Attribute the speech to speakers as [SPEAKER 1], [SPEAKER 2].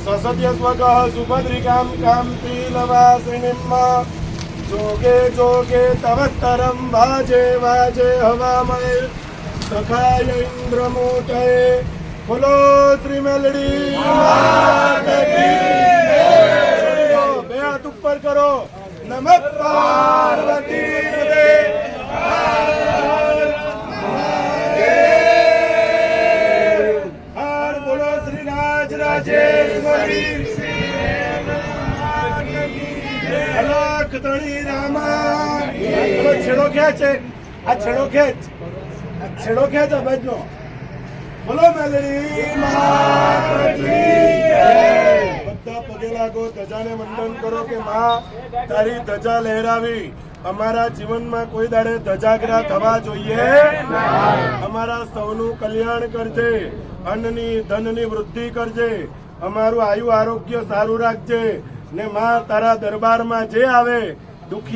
[SPEAKER 1] ससद्य स्वगः सुभद्रिकां कान्तिलवासिनीम् जोगे जोगे तवस्तरं वाजे वाजे हवामय सखाय इंद्रमूर्तये बोलो श्री मेलडी मात की जय। बे हाथ ऊपर करो। नमः पार्वती पते हर बोलो श्री राज राजेश्वरी अलख धणी रामा। छेड़ो खेच आ छेड़ो खेच छेड़ो खेच अबजनो बोलो मेलडी मात की जय। બધા પગે લાગો, ધજાને વંદન કરો કે માં તારી ધજા લહેરાવી અમારા જીવનમાં કોઈ દાડે ધજાગરા થવા જોઈએ। અમારા સૌનું કલ્યાણ કરજે, અન્નની ધનની વૃદ્ધિ કરજે, અમારું આયુ આરોગ્ય સારું રાખજે ને માં તારા દરબારમાં જે આવે દુખી